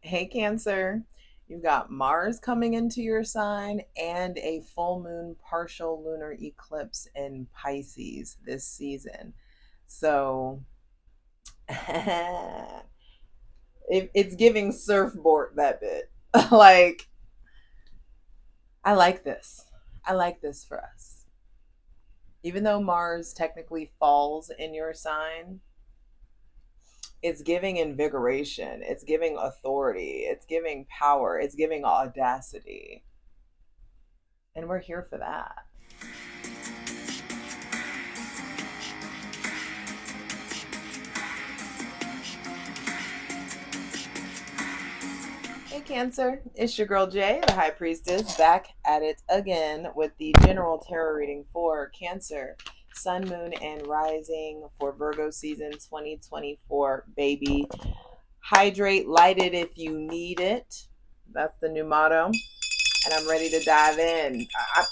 Hey, Cancer. You've got Mars coming into your sign and a full moon partial lunar eclipse in Pisces this season. So it's giving surfboard that bit. Like, I like this. I like this for us. Even though Mars technically falls in your sign, it's giving invigoration, it's giving authority, it's giving power, it's giving audacity. And we're here for that. Hey, Cancer. It's your girl Jay, the High Priestess, back at it again with the general tarot reading for Cancer, Sun, Moon, and Rising for Virgo season 2024. Baby, hydrate, light it if you need it. That's the new motto. And I'm ready to dive in.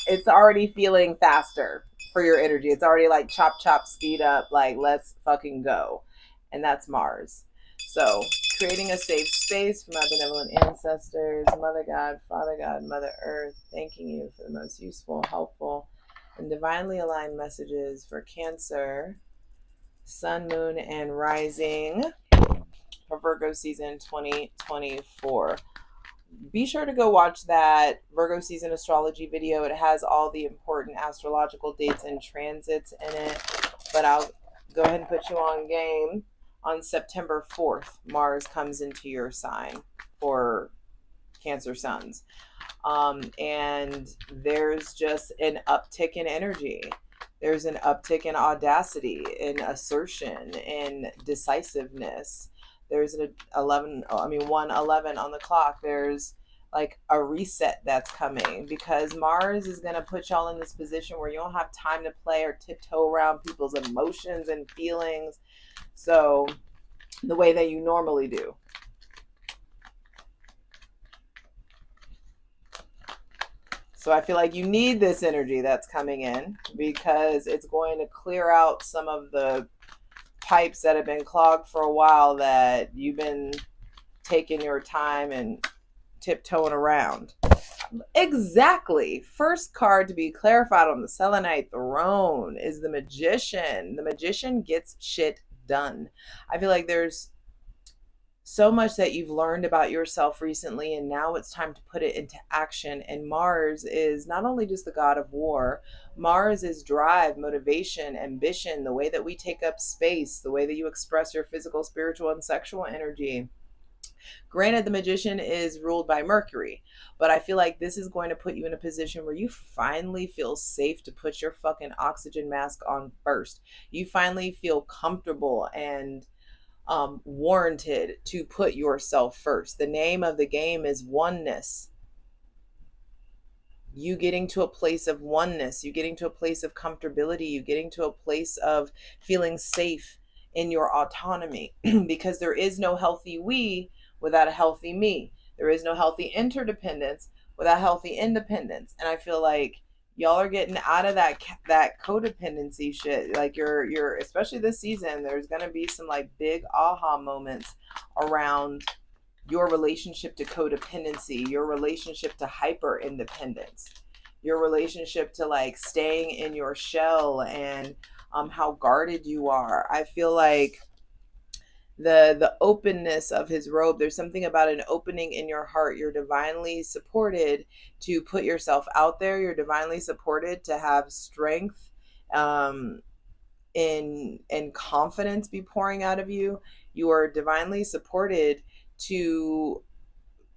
It's already feeling faster for your energy. It's already like chop, chop, speed up, like let's fucking go. And that's Mars. So, creating a safe space for my benevolent ancestors, Mother God, Father God, Mother Earth, thanking you for the most useful, helpful, and divinely aligned messages for Cancer, Sun, Moon, and Rising for Virgo season 2024. Be sure to go watch that Virgo season astrology video. It has all the important astrological dates and transits in it. But I'll go ahead and put you on game. On September 4th, Mars comes into your sign for Cancer Suns. And there's just an uptick in energy. There's an uptick in audacity, in assertion, in decisiveness. There's an 111 on the clock. There's like a reset that's coming because Mars is going to put y'all in this position where you don't have time to play or tiptoe around people's emotions and feelings. So, the way that you normally do. So I feel like you need this energy that's coming in because it's going to clear out some of the pipes that have been clogged for a while that you've been taking your time and tiptoeing around. Exactly. First card to be clarified on the Selenite throne is the Magician. The Magician gets shit done. I feel like there's so much that you've learned about yourself recently, and now it's time to put it into action. And Mars is not only just the god of war, Mars is drive, motivation, ambition, the way that we take up space, the way that you express your physical, spiritual, and sexual energy. Granted, the Magician is ruled by Mercury, but I feel like this is going to put you in a position where you finally feel safe to put your fucking oxygen mask on first. You finally feel comfortable and warranted to put yourself first. The name of the game is oneness. You getting to a place of oneness, you getting to a place of comfortability, you getting to a place of feeling safe in your autonomy because there is no healthy we without a healthy me. There is no healthy interdependence without healthy independence. And I feel like y'all are getting out of that codependency shit. Like you're especially this season, there's gonna be some like big aha moments around your relationship to codependency, your relationship to hyper independence, your relationship to like staying in your shell, and how guarded you are. I feel like the openness of his robe, there's something about an opening in your heart. You're divinely supported to put yourself out there. You're divinely supported to have strength and confidence be pouring out of you. You are divinely supported to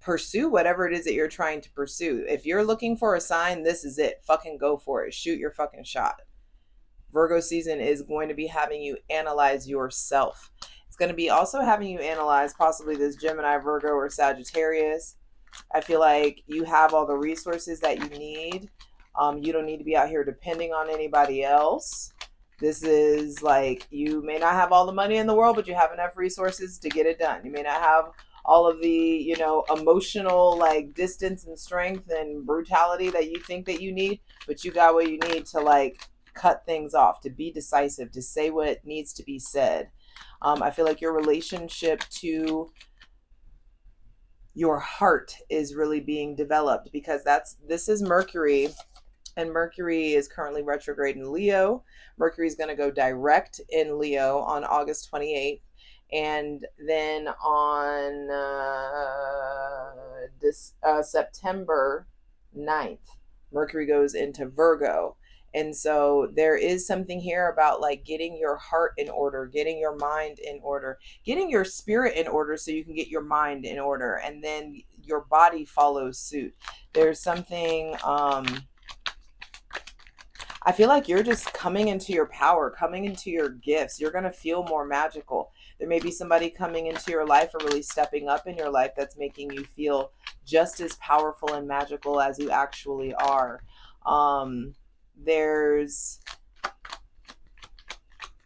pursue whatever it is that you're trying to pursue. If you're looking for a sign, this is it. Fucking go for it. Shoot your fucking shot. Virgo season is going to be having you analyze yourself. It's going to be also having you analyze possibly this Gemini, Virgo, or Sagittarius. I feel like you have all the resources that you need. You don't need to be out here depending on anybody else. This is like, you may not have all the money in the world, but you have enough resources to get it done. You may not have all of the, emotional like distance and strength and brutality that you think that you need, but you got what you need to like cut things off, to be decisive, to say what needs to be said. I feel like your relationship to your heart is really being developed, because this is Mercury, and Mercury is currently retrograde in Leo. Mercury is going to go direct in Leo on August 28th. And then on September 9th, Mercury goes into Virgo. And so there is something here about like getting your heart in order, getting your mind in order, getting your spirit in order so you can get your mind in order. And then your body follows suit. There's something, I feel like you're just coming into your power, coming into your gifts. You're going to feel more magical. There may be somebody coming into your life or really stepping up in your life that's making you feel just as powerful and magical as you actually are. There's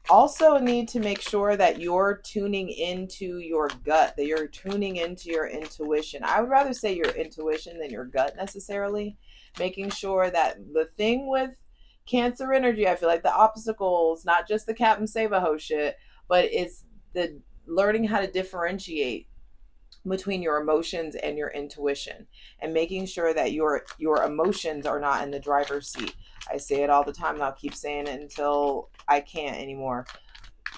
also a need to make sure that you're tuning into your gut, that you're tuning into your intuition. I would rather say your intuition than your gut necessarily. Making sure that the thing with Cancer energy, I feel like the obstacles, not just the Captain Save-A-Ho shit, but it's the learning how to differentiate between your emotions and your intuition, and making sure that your emotions are not in the driver's seat. I say it all the time, and I'll keep saying it until I can't anymore.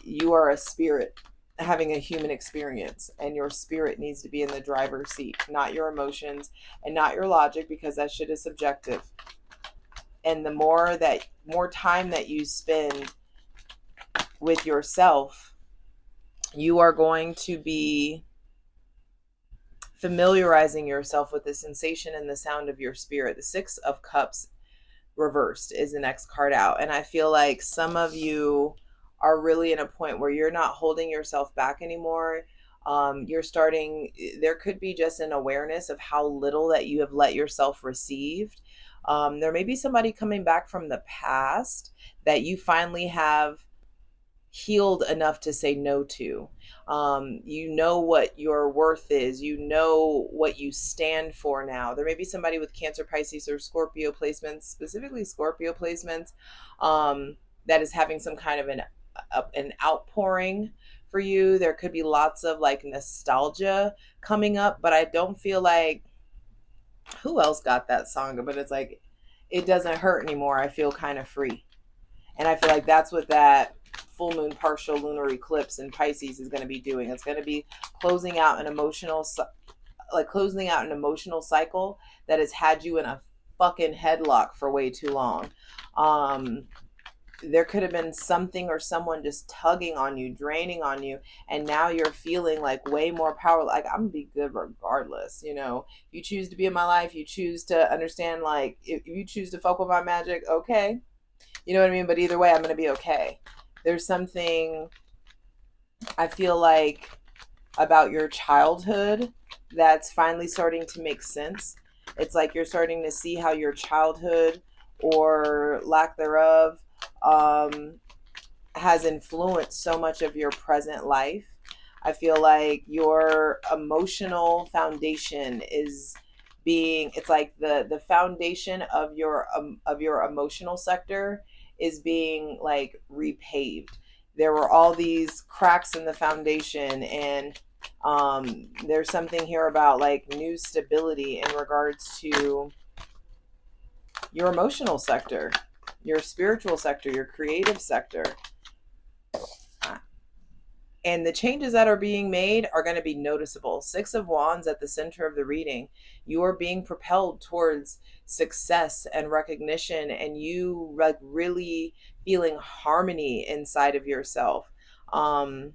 You are a spirit having a human experience, and your spirit needs to be in the driver's seat, not your emotions and not your logic, because that shit is subjective. And the more time that you spend with yourself, you are going to be familiarizing yourself with the sensation and the sound of your spirit. The Six of Cups reversed is the next card out. And I feel like some of you are really in a point where you're not holding yourself back anymore. There could be just an awareness of how little that you have let yourself receive. There may be somebody coming back from the past that you finally have healed enough to say no to. You know what your worth is. You know what you stand for now. There may be somebody with Cancer, Pisces, or Scorpio placements, specifically Scorpio placements, that is having some kind of an outpouring for you. There could be lots of like nostalgia coming up, but I don't feel like, who else got that song? But it's like, it doesn't hurt anymore. I feel kind of free. And I feel like that's what that full moon partial lunar eclipse in Pisces is going to be doing. It's going to be closing out an emotional cycle that has had you in a fucking headlock for way too long. There could have been something or someone just tugging on you, draining on you, and now you're feeling like way more power. Like, I'm gonna be good regardless. You choose to be in my life, you choose to understand, like, if you choose to fuck with my magic, okay, you know what I mean? But either way, I'm gonna be okay. There's something I feel like about your childhood that's finally starting to make sense. It's like you're starting to see how your childhood, or lack thereof, has influenced so much of your present life. I feel like your emotional foundation is it's like the foundation of your emotional sector is being like repaved. There were all these cracks in the foundation, and there's something here about like new stability in regards to your emotional sector, your spiritual sector, your creative sector. And the changes that are being made are going to be noticeable. Six of Wands at the center of the reading. You are being propelled towards success and recognition, and you like really feeling harmony inside of yourself. The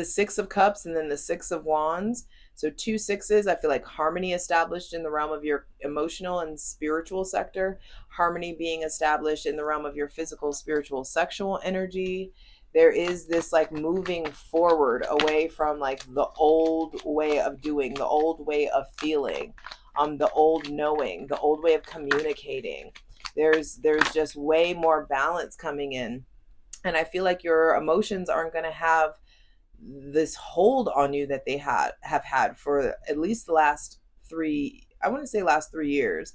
Six of Cups and then the Six of Wands. So 2 sixes, I feel like harmony established in the realm of your emotional and spiritual sector. Harmony being established in the realm of your physical, spiritual, sexual energy. There is this like moving forward away from like the old way of doing, the old way of feeling, the old knowing, the old way of communicating. There's just way more balance coming in. And I feel like your emotions aren't going to have this hold on you that they have had for at least the last last 3 years.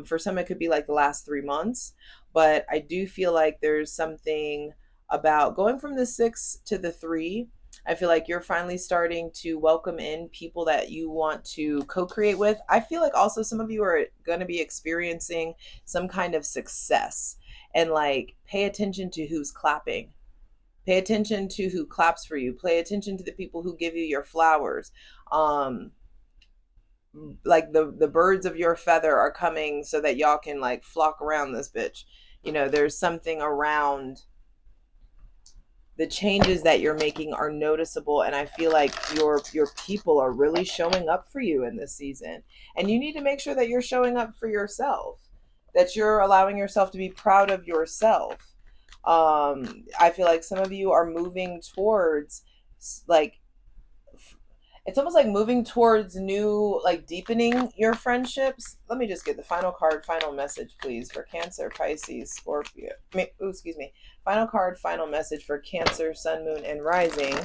For some, it could be like the last 3 months, but I do feel like there's something about going from the 6 to the 3 I feel like you're finally starting to welcome in people that you want to co-create with. I feel like also some of you are going to be experiencing some kind of success, and like pay attention to who's clapping. Pay attention to who claps for you. Pay attention to the people who give you your flowers. Like the birds of your feather are coming so that y'all can like flock around this bitch. There's something around the changes that you're making are noticeable, and I feel like your people are really showing up for you in this season, and you need to make sure that you're showing up for yourself, that you're allowing yourself to be proud of yourself. I feel like some of you are moving towards like it's almost like moving towards new, like deepening your friendships. Let me just get the final card, final message, please, for Cancer, Pisces, Scorpio. Excuse me. Final card, final message for Cancer, Sun, Moon, and Rising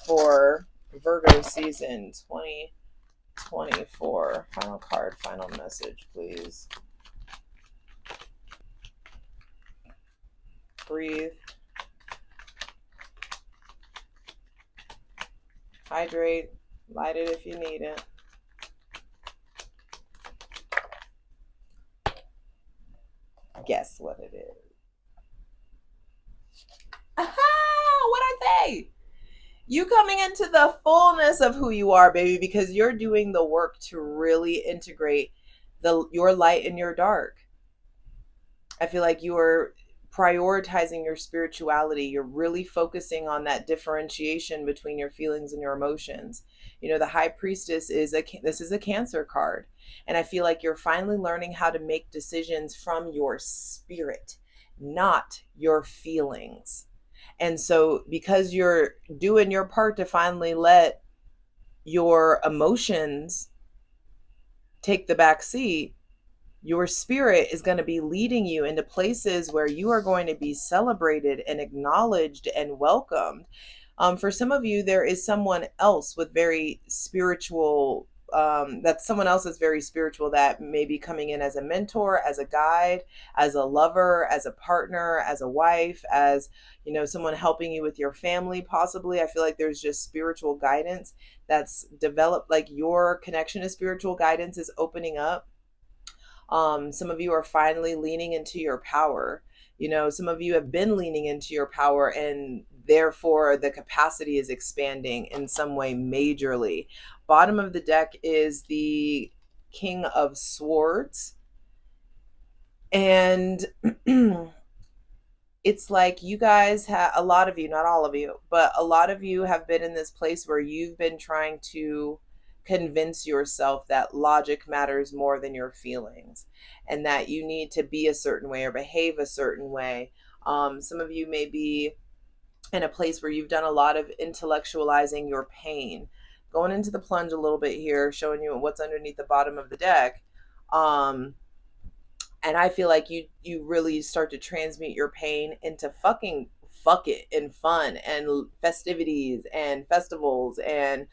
for Virgo season 2024. Final card, final message, please. Breathe. Hydrate. Light it if you need it. Guess what it is. Aha! What'd I say? You coming into the fullness of who you are, baby, because you're doing the work to really integrate your light and your dark. I feel like you are prioritizing your spirituality. You're really focusing on that differentiation between your feelings and your emotions. The High Priestess is a Cancer card, and I feel like you're finally learning how to make decisions from your spirit, not your feelings. And so because you're doing your part to finally let your emotions take the back seat, your spirit is going to be leading you into places where you are going to be celebrated and acknowledged and welcomed. For some of you, there is someone else with very spiritual, that's someone else that's very spiritual that may be coming in as a mentor, as a guide, as a lover, as a partner, as a wife, as, someone helping you with your family, possibly. I feel like there's just spiritual guidance that's developed, like your connection to spiritual guidance is opening up. Some of you are finally leaning into your power. Some of you have been leaning into your power, and therefore the capacity is expanding in some way majorly. Bottom of the deck is the King of Swords. And it's like you guys have, a lot of you, not all of you, but a lot of you have been in this place where you've been trying to convince yourself that logic matters more than your feelings, and that you need to be a certain way or behave a certain way. Some of you may be in a place where you've done a lot of intellectualizing your pain. Going into the plunge a little bit here, showing you what's underneath the bottom of the deck. And I feel like you really start to transmute your pain into fucking fuck it and fun and festivities and festivals, and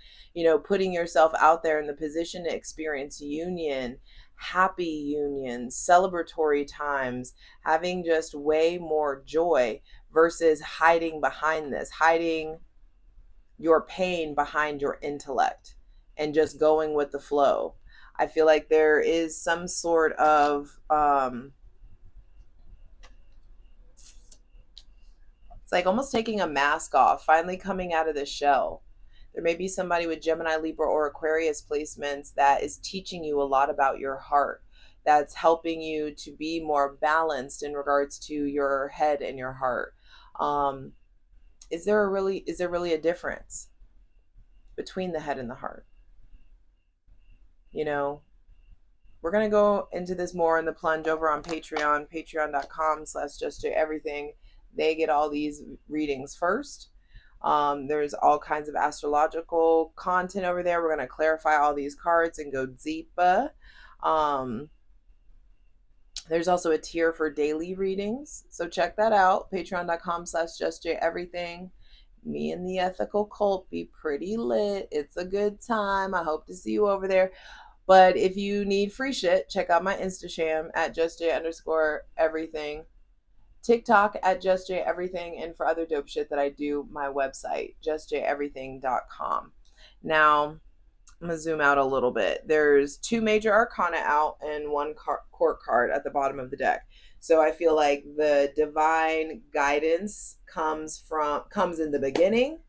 putting yourself out there in the position to experience union, happy unions, celebratory times, having just way more joy versus hiding behind this, hiding your pain behind your intellect and just going with the flow. I feel like there is some sort of it's like almost taking a mask off, finally coming out of the shell. There may be somebody with Gemini, Libra, or Aquarius placements that is teaching you a lot about your heart, that's helping you to be more balanced in regards to your head and your heart. Is there really a difference between the head and the heart? We're going to go into this more in the plunge over on Patreon, patreon.com/JustJEverything. They get all these readings first. There's all kinds of astrological content over there. We're going to clarify all these cards and go deeper. There's also a tier for daily readings, so check that out. Patreon.com/JustJEverything. Me and the ethical cult be pretty lit. It's a good time. I hope to see you over there. But if you need free shit, check out my Instagram at JustJ_everything. TikTok at JustJEverything, and for other dope shit that I do, my website, JustJEverything.com. Now, I'm going to zoom out a little bit. There's 2 major arcana out and 1 court card at the bottom of the deck. So I feel like the divine guidance comes in the beginning,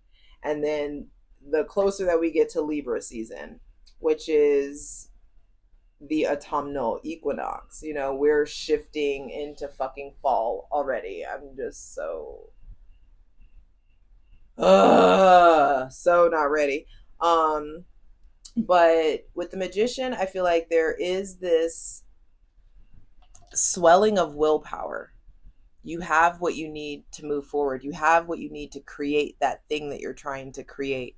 and then the closer that we get to Libra season, which is the autumnal equinox, we're shifting into fucking fall already. I'm just so not ready. But with the Magician, I feel like there is this swelling of willpower. You have what you need to move forward. You have what you need to create that thing that you're trying to create.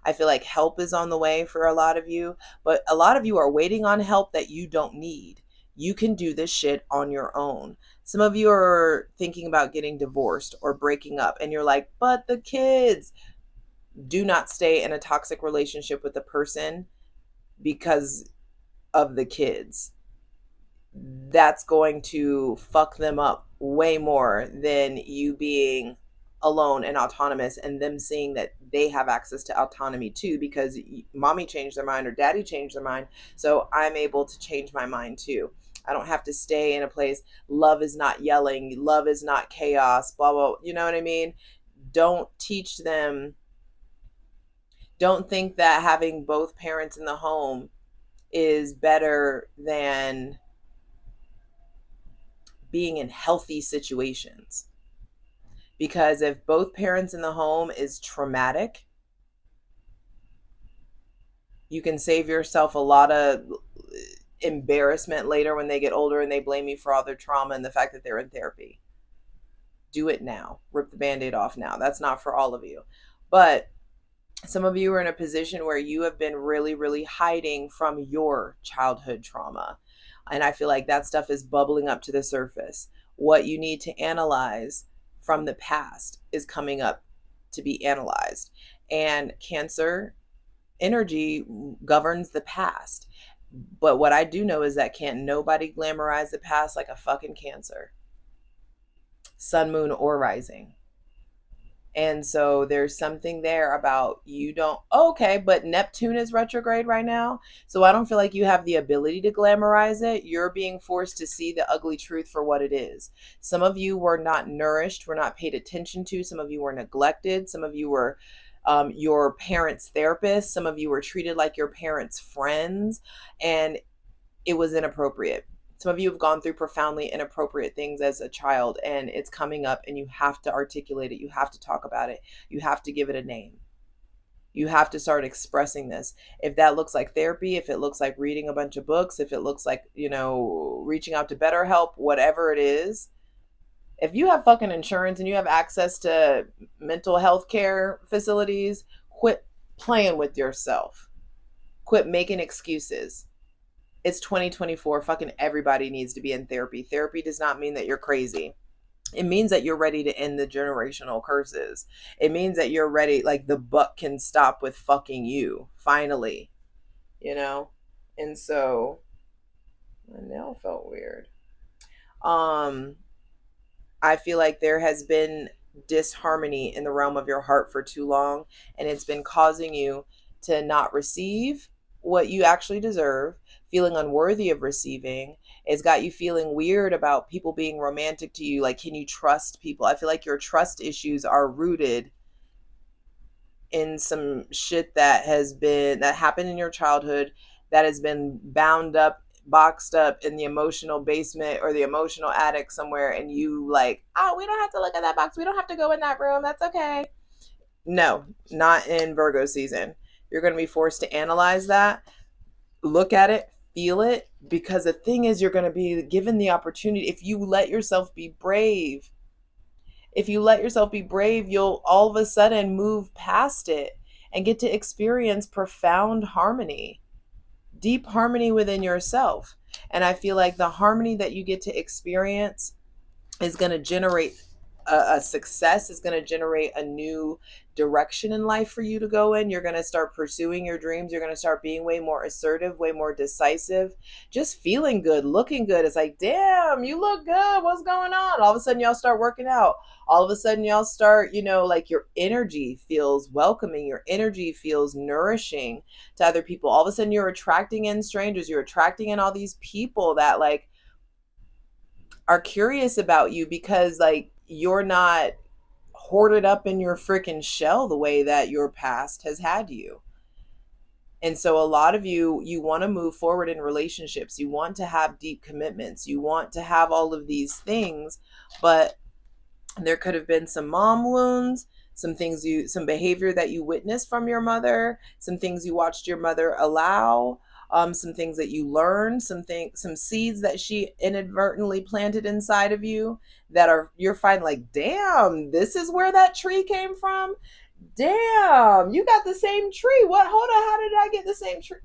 I feel like help is on the way for a lot of you, but a lot of you are waiting on help that you don't need. You can do this shit on your own. Some of you are thinking about getting divorced or breaking up, and you're like, but the kids. Do not stay in a toxic relationship with a person because of the kids. That's going to fuck them up way more than you being alone and autonomous and them seeing that they have access to autonomy too, because mommy changed their mind or daddy changed their mind. So I'm able to change my mind too. I don't have to stay in a place. Love is not yelling. Love is not chaos, blah, blah. You know what I mean? Don't teach them. Don't think that having both parents in the home is better than being in healthy situations. Because if both parents in the home is traumatic, you can save yourself a lot of embarrassment later when they get older and they blame you for all their trauma and the fact that they're in therapy. Do it now. Rip the Band-Aid off now. That's not for all of you. But some of you are in a position where you have been really, really hiding from your childhood trauma. And I feel like that stuff is bubbling up to the surface. What you need to analyze from the past is coming up to be analyzed. And Cancer energy governs the past. But what I do know is that can't nobody glamorize the past like a fucking Cancer. Sun, moon, or rising. And so there's something there about you don't, okay, but Neptune is retrograde right now. So I don't feel like you have the ability to glamorize it. You're being forced to see the ugly truth for what it is. Some of you were not nourished, were not paid attention to. Some of you were neglected. Some of you were your parents' therapists. Some of you were treated like your parents' friends, and it was inappropriate. Some of you have gone through profoundly inappropriate things as a child, and it's coming up, and you have to articulate it. You have to talk about it. You have to give it a name. You have to start expressing this. If that looks like therapy, if it looks like reading a bunch of books, if it looks like, reaching out to BetterHelp, whatever it is, if you have fucking insurance and you have access to mental health care facilities, quit playing with yourself. Quit making excuses. It's 2024. Fucking everybody needs to be in therapy. Therapy does not mean that you're crazy. It means that you're ready to end the generational curses. It means that you're ready, like the buck can stop with fucking you, finally. And so, my nail felt weird. I feel like there has been disharmony in the realm of your heart for too long, and it's been causing you to not receive what you actually deserve, feeling unworthy of receiving. It's got you feeling weird about people being romantic to you. Like, can you trust people? I feel like your trust issues are rooted in some shit that happened in your childhood, that has been bound up, boxed up in the emotional basement or the emotional attic somewhere, and you like, oh, we don't have to look at that box. We don't have to go in that room. That's okay. No, not in Virgo season. You're going to be forced to analyze that, look at it, feel it, because the thing is, you're going to be given the opportunity. If you let yourself be brave, you'll all of a sudden move past it and get to experience profound harmony, deep harmony within yourself. And I feel like the harmony that you get to experience is going to generate a success is going to generate a new direction in life for you to go in. You're going to start pursuing your dreams. You're going to start being way more assertive, way more decisive, just feeling good, looking good. It's like, damn, you look good. What's going on? All of a sudden, y'all start working out. All of a sudden, y'all start, like your energy feels welcoming. Your energy feels nourishing to other people. All of a sudden, you're attracting in strangers. You're attracting in all these people that like are curious about you because like you're not hoarded up in your freaking shell the way that your past has had you. And so a lot of you want to move forward in relationships. You want to have deep commitments. You want to have all of these things, but there could have been some mom wounds, some behavior that you witnessed from your mother, some things you watched your mother allow, some things that you learned, some seeds that she inadvertently planted inside of you that you're finding like, damn, this is where that tree came from. Damn, you got the same tree. What? Hold on, how did I get the same tree?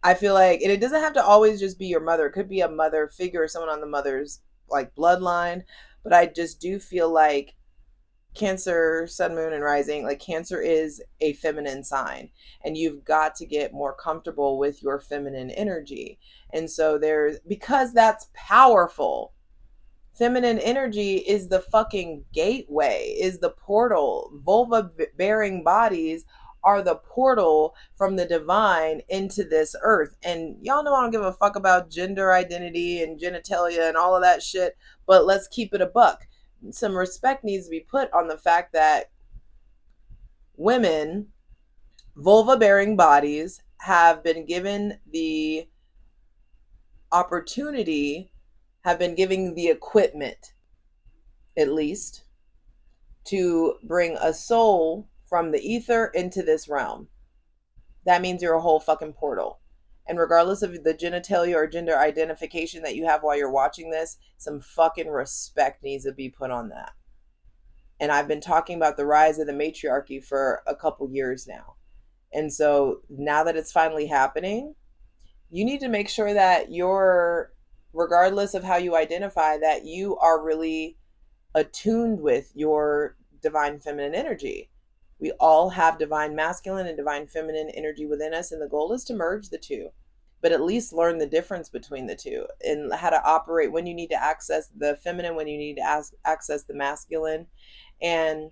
I feel like, and it doesn't have to always just be your mother. It could be a mother figure or someone on the mother's like bloodline. But I just do feel like Cancer, Sun, Moon, and Rising, like Cancer is a feminine sign, and you've got to get more comfortable with your feminine energy. And so because that's powerful. Feminine energy is the fucking gateway, is the portal. Vulva bearing bodies are the portal from the divine into this earth. And y'all know I don't give a fuck about gender identity and genitalia and all of that shit, but let's keep it a buck. Some respect needs to be put on the fact that women, vulva bearing bodies, have been given the opportunity, have been given the equipment, at least, to bring a soul from the ether into this realm. That means you're a whole fucking portal. And regardless of the genitalia or gender identification that you have while you're watching this, some fucking respect needs to be put on that. And I've been talking about the rise of the matriarchy for a couple years now. And so now that it's finally happening, you need to make sure that regardless of how you identify, that you are really attuned with your divine feminine energy. We all have divine masculine and divine feminine energy within us, and the goal is to merge the two, but at least learn the difference between the two and how to operate when you need to access the feminine, when you need to access the masculine. And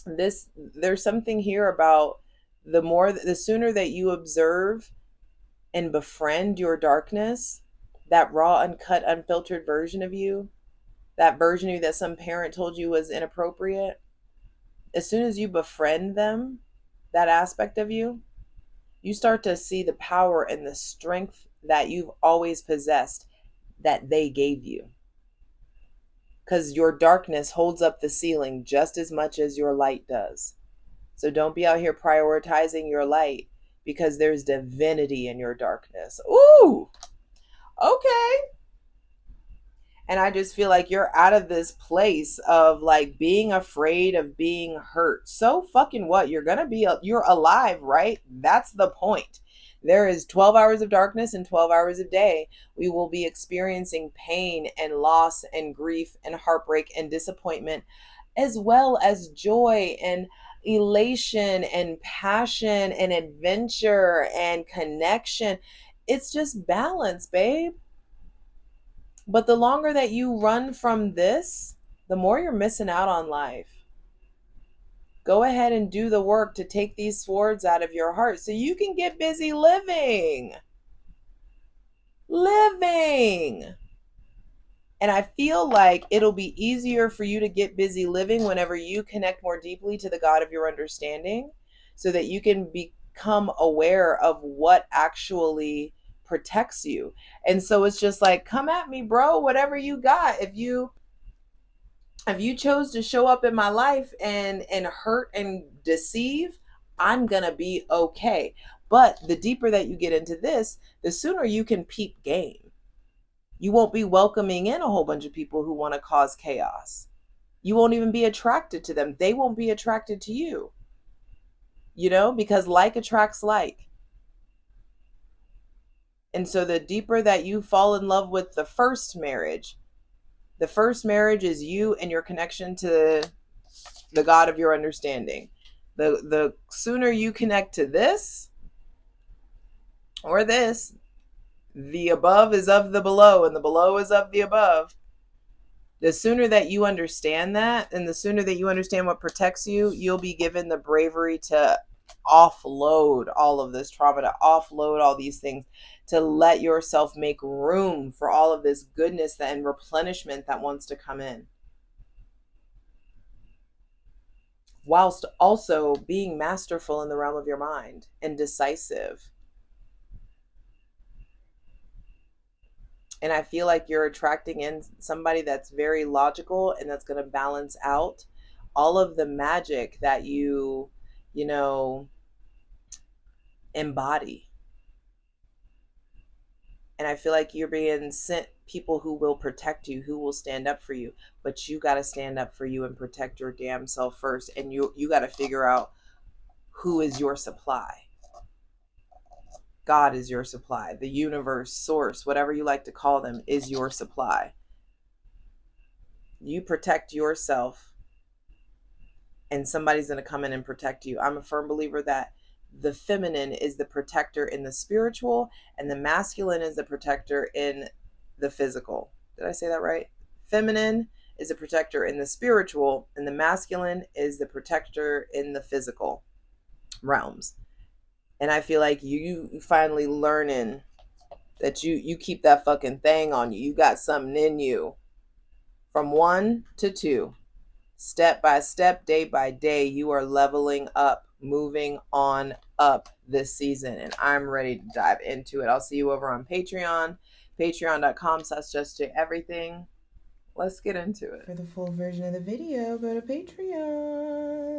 there's something here about the sooner that you observe and befriend your darkness, that raw, uncut, unfiltered version of you, that version of you that some parent told you was inappropriate, as soon as you befriend them, that aspect of you, you start to see the power and the strength that you've always possessed that they gave you. Because your darkness holds up the ceiling just as much as your light does. So don't be out here prioritizing your light because there's divinity in your darkness. Ooh, okay. And I just feel like you're out of this place of like being afraid of being hurt. So fucking what? You're alive, right? That's the point. There is 12 hours of darkness and 12 hours of day. We will be experiencing pain and loss and grief and heartbreak and disappointment, as well as joy and elation and passion and adventure and connection. It's just balance, babe. But the longer that you run from this, the more you're missing out on life. Go ahead and do the work to take these swords out of your heart so you can get busy living. Living. And I feel like it'll be easier for you to get busy living whenever you connect more deeply to the God of your understanding so that you can become aware of what actually protects you. And so it's just like, come at me, bro, whatever you got. If you chose to show up in my life and hurt and deceive, I'm gonna be okay. But the deeper that you get into this, the sooner you can peep game. You won't be welcoming in a whole bunch of people who want to cause chaos. You won't even be attracted to them. They won't be attracted to you, because like attracts like. And so the deeper that you fall in love with the first marriage, The first marriage is you and your connection to the God of your understanding. The sooner you connect to this or this, the above is of the below and the below is of the above. The sooner that you understand that, and the sooner that you understand what protects you, you'll be given the bravery to offload all of this trauma, to offload all these things, to let yourself make room for all of this goodness and replenishment that wants to come in, whilst also being masterful in the realm of your mind and decisive. And I feel like you're attracting in somebody that's very logical and that's going to balance out all of the magic that you embody. And I feel like you're being sent people who will protect you, who will stand up for you. But you got to stand up for you and protect your damn self first. And you got to figure out who is your supply. God is your supply. The universe, source, whatever you like to call them, is your supply. You protect yourself and somebody's going to come in and protect you. I'm a firm believer that the feminine is the protector in the spiritual and the masculine is the protector in the physical. Did I say that right? Feminine is a protector in the spiritual and the masculine is the protector in the physical realms. And I feel like you finally learning that you keep that fucking thing on you. You got something in you. From 1 to 2. Step by step, day by day, you are leveling up, moving on up this season. And I'm ready to dive into it. I'll see you over on Patreon, patreon.com/JustJEverything. Let's get into it. For the full version of the video, go to Patreon.